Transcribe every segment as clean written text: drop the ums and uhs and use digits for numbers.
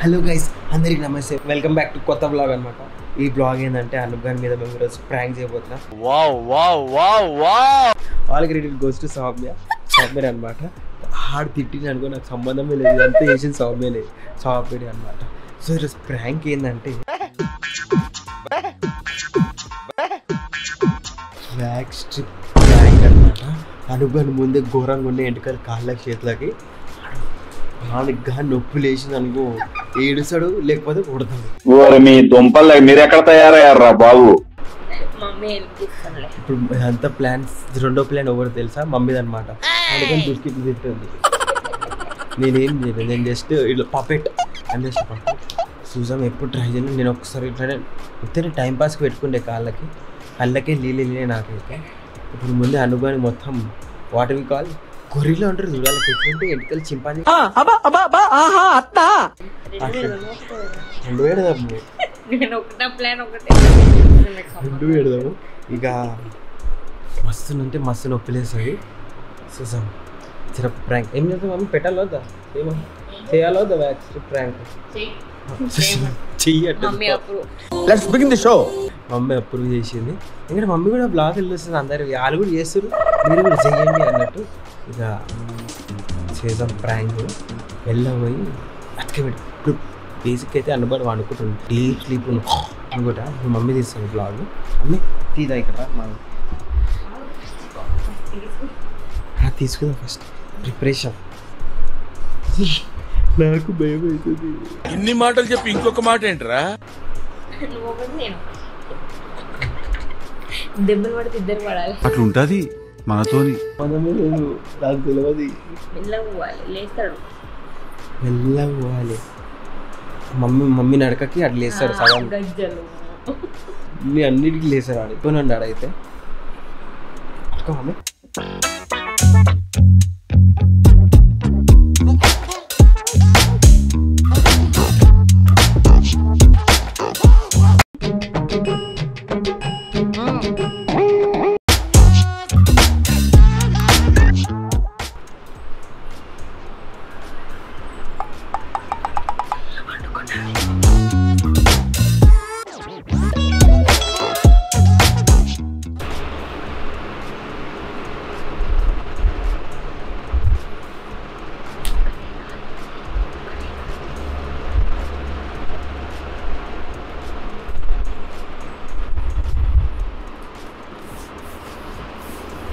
Hello guys, అందరికి నమస్తే. Welcome back to కొత్త బ్లాగ్ అనమాట. ఈ బ్లాగ్ ఏంటంటే అనూప్ గారి మీద మేము ఈరోజు ప్రాంక్ చేయబోతున్నా. All credit goes to Soumya అనమాట. హార్డ్ తిట్టింది అనుకో, నాకు సంబంధమే లేదు, అంతా చేసిన సౌమ్యనే అనమాట. సో ఈరోజు ప్రాంక్ ఏంటంటే ఫ్లాగ్ స్ట్రిప్ ప్రాంక్ అనమాట. అనూప్ గారి ముందే ఘోరంగా ఉండే ఎంటకాలు కాళ్ళకి చేతులకి గా నొప్పి లేచింది అనుకో, ఏడుస్తాడు లేకపోతే కొడతాడు. మీ దుంపలు మీరు ఎక్కడ తయారయ్యారా బాబు? ఇప్పుడు అంతా ప్లాన్స్, రెండో ప్లాన్ ఎవరు తెలుసా? మమ్మీది అనమాట. అందుకని దుష్కిట్లు తిట్టుంది. నేనేం చేయలేదు, నేను జస్ట్ ఇట్లా పపెట్ అని జస్ట్ పపెట్. చూసాం ఎప్పుడు ట్రై చేయలేదు. నేను ఒకసారి ఇట్లా ఉత్తనే టైంపాస్కి పెట్టుకుంటే కళ్ళకే నీళ్ళే నాకైతే. ఇప్పుడు ముందే అనుభవాన్ని మొత్తం వాటర్ కాల్ గొర్రెలో ఉంటారు చూడాలి, ఎట్లుంటే ఎంటికలు చింపాలి. రెండు పెడదాము ఇక. మస్తు అంటే మస్తు నొప్పిలేస్తుంది. చూసాం సిరప్ ప్రాంక్ ఏం చేద్దాం మమ్మీ? పెట్టాలి వద్దా? చేయాలి వద్దా వ్యాక్స్ ప్రాంక్? మమ్మీ అప్రూవ్ చేసింది. ఎందుకంటే మమ్మీ కూడా బ్లాగ్ వెళ్ళొస్తుంది, అందరు వాళ్ళు కూడా చేస్తారు, మీరు కూడా చెయ్యండి అన్నట్టు. ఇక చేద్దాం ప్రాంక్. వెళ్ళబోయి అతకబెట్టి ఇప్పుడు బేసిక్ అయితే అనుభవం అనుకుంటుంది, డీప్ స్లీప్ అనుకుంటా. ఇప్పుడు మమ్మీ తీస్తాను బ్లాగ్. మమ్మీ తీదా ఇక్కడ తీసుకుందాం. First preparation. నాకు భయం అవుతుంది. ఇన్ని మాటలు చెప్పి ఇంకొక మాట ఏంట్రా? దెబ్బలు పడితే ఇద్దరు పడాలి, అట్లుంటది మనతోని. మనమే లేదు, నాకు తెలియదు. మెల్లగా పోవాలి, లేస్తాడు మెల్లగా పోవాలి. మమ్మీ నడకకి అట్లా లేస్తాడు సగం, గజ్జలు అన్నిటికీ లేసాడు. ఆడిపోయినండి ఆడైతే. మమ్మీ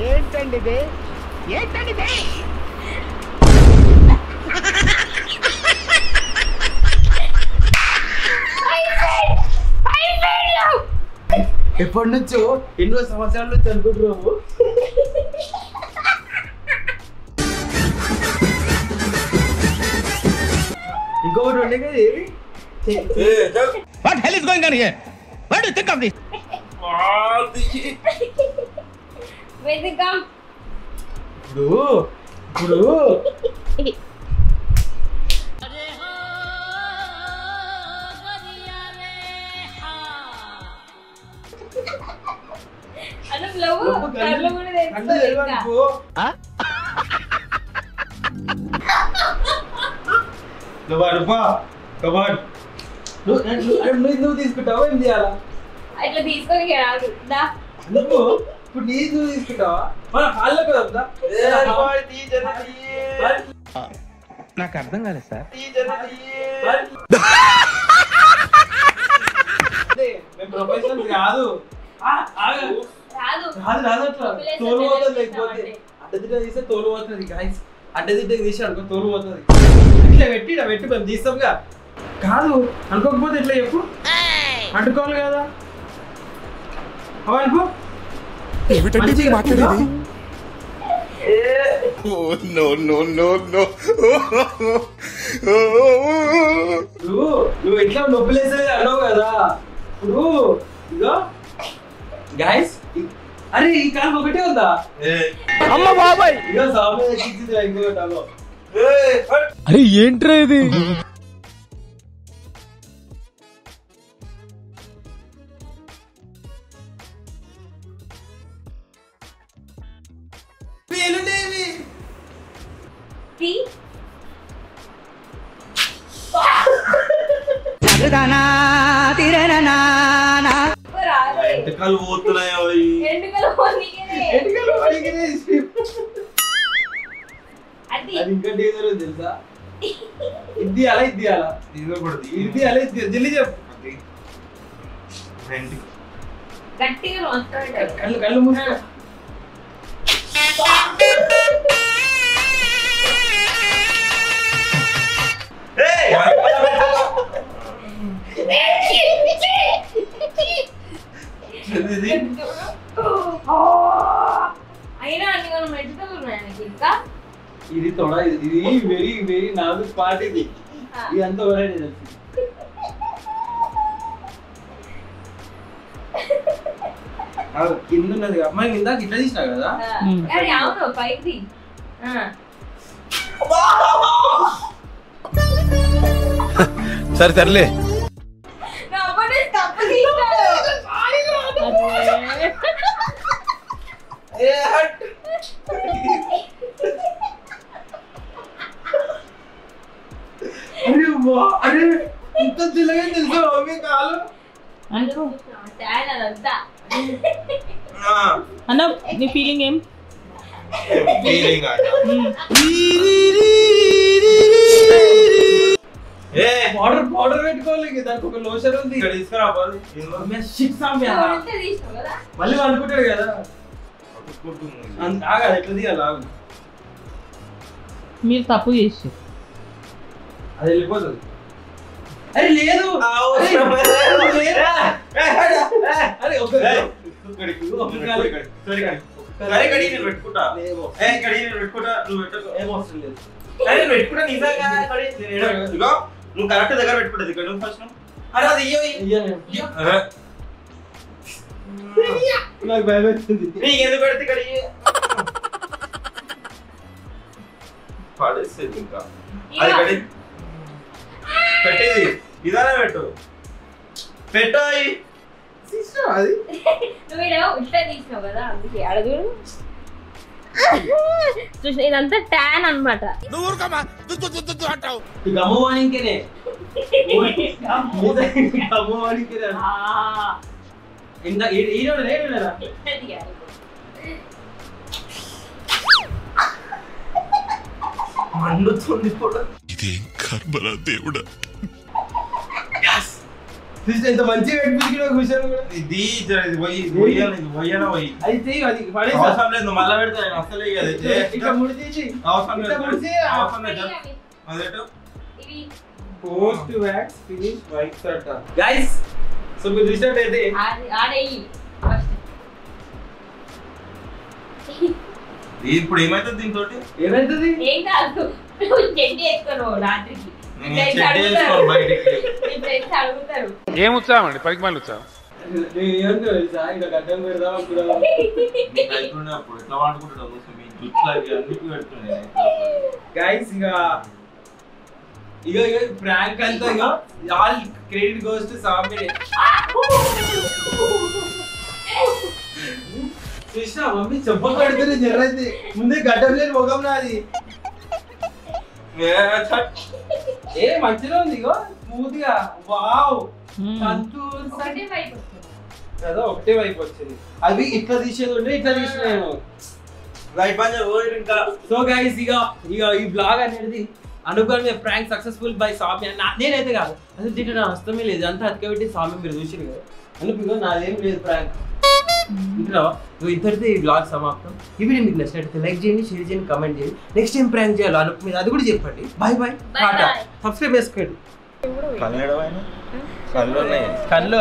ఏంటండి ఇది? ఎప్పటి నుంచో ఎన్నో సంవత్సరాల నుంచి అనుకుంటున్నాము. ఇంకొకటి ఉండే కదా, ఏది What hell is going on here? What do you think of this? ఇప్పుడు నువ్వు తీసుకుంటావా? ఏం చేయాలా? అట్లా తీసుకొని రాదు. నువ్వు ఇప్పుడు నువ్వు తీసుకుంటావా? మన కాళ్ళకు వద్దా? నాకు అర్థం కాలేదు సార్. మేము ప్రొఫెషనల్స్ కాదు. తోలు పోతుంది, లేకపోతే అడ్డదిడ్డ తీస్తే తోలు పోతుంది. గాయస్ అడ్డదిడ్డ తీసి అనుకో తోలు పోతుంది. ఇట్లా పెట్టి మేము తీస్తాంగా. కాదు అనుకోకపోతే ఇట్లా చెప్పు, అంటుకోవాలి కదా. అవనుకో నువ్వు ఎట్లా నొప్పిలేసేది అన్నావు కదా. ఇప్పుడు ఇగో గాయస్, అరే ఈ కాలం ఒకటే ఉందా? అమ్మ బాబాయ్, ఇగో సామెత ఇంకోటాలో. అరే ఏంట్రా ఇది? టీ ఎంటకాలు పోతున్నాయో ఎండుకలు పోనీకేనే. ఎంటకాలు పోనీకేనే అది అది ఇంకా డేంజర్ తెలుసా ఇది అలా జల్లి చెప్పు గట్టిగా నొస్తాడు. కళ్ళు మూసుకో అయినా అన్ని కొన్ని మెడికల్ ఉన్నాయి ఇంకా. ఇది తోడా ఇది వెరీ వెరీ నాదు పార్ట్ ఇది అంతా వెరైటీ తెలుసు కింద ఉన్నది అమ్మాయి ఇందాక ఇట్లా తీసినా కదా అరే అవును పైకి సరే తరలే అరే ఇంత చిల్లగా తెలుసు అవి కాలు అన్న నీ ఫీలింగ్ ఏం? పౌడర్ పెట్టుకోవాలి దానికి ఒక లోషన్ ఉంది మళ్ళీ అనుకుంటాడు కదా ఆగా ఎట్లా తీయాలి ఆగు మీరు తప్పు చేసి అది వెళ్ళిపోతుంది అరే లేదు నువ్వు కరెక్ట్ దగ్గర పెట్టుకుంటది ఇక్కడ నువ్వు ఫస్ట్ అరే అది నాకు భయం అవుతుంది నీకు ఎందుకు పెడితే ఇక్కడ పడేసేది ఇంకా అది కడి పెట్టేది ఇదానే పెట్టు పెట్టు అది నువ్వు ఇట్లా తీసినావు కదా అందుకే అడుగు చూసిన ఇదంతా ట్యాన్ అన్నమాట. గమ్మవాణికేనే గమ్మవాణికేనే ఇంత ఈరోజు లేడు మండుతుంది కూడా ఇదేం కర్మరా దేవుడా ఇంత మంచిగా పెట్టిన విషయం కూడా ఇది పోయ్యానా పోయి అయితే అది అవసరం లేదు మళ్ళా పెడతా అసలే ఇట్లా ముడిచేసి అవసరం లేదు అవసరం లేదు అదేటో ఇవి post wax finish white shirt guys so మీరు రిజల్ట్ అయితే ఆడేయి ఇప్పుడు ఏమైతుంది దీంతో ఏమైతుంది ఏం కాదు చెడ్డి వేసుకోను రాత్రికి అడుగుతారు ఏం ఉత్సాహం అండి పనికి మళ్ళీ ఉత్సాహం ఏమంటారు తెలుసా ఇలా గడ్డం పెడదాం అప్పుడు ఎట్లా వాడుకుంటాడు మీ జుట్లు అవి అన్నిటి పెడుతున్నాయి గైస్ ఇక ప్రాంక్ అంతా ఇక ఆల్ క్రెడిట్ గోస్ టు సామిరే కృష్ణ మమ్మీ చెప్ప పెడుతుంది జర్రైంది ముందే గడ్డం లేని ముఖం నాది ఏ మంచిగా ఉంది ఇగో స్మూత్ గా వావ్ సంతూర్ ఒకటే వైపు వస్తుంది కదా ఒకటే వైపు వచ్చింది అవి ఇట్లా తీసేది ఉంటే ఇట్లా తీసినాను రైట్ పని ఇంకా సో గైస్ ఇక ఈ బ్లాగ్ అనేది అనుకోని ప్రాంక్ సక్సెస్ఫుల్ బై సామి నేనైతే కాదు అసలు దీంట్లో నా హస్తమే లేదు అంతా అతకబెట్టి సామి మీరు చూసారు కదా అనుకో నాదేం లేదు ప్రాంక్ ఇంటున్నావా నువ్వు ఇంతటితో ఈ బ్లాగ్ సమాప్తం ఈ వీడియో మీకు నచ్చినట్లయితే లైక్ చేయండి షేర్ చేయండి కామెంట్ చేయండి నెక్స్ట్ టైం ప్రాంక్ చేయాలి అనుకు మీద అది కూడా చెప్పండి బాయ్ బాయ్ టాటా సబ్స్క్రైబ్ చేసుకోండి కళ్ళు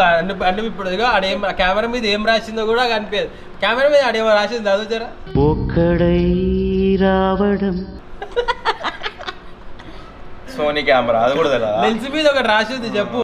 అంటే ఇప్పుడు ఆడేం కెమెరా మీద ఏం రాసిందో కూడా కనిపించదు కెమెరా మీద ఆడేమో రాసింది చదువుతారా ఒక్కడై రావడం సోనీ కెమెరా అది కూడా లెన్స్ మీద ఒకటి రాసింది చెప్పు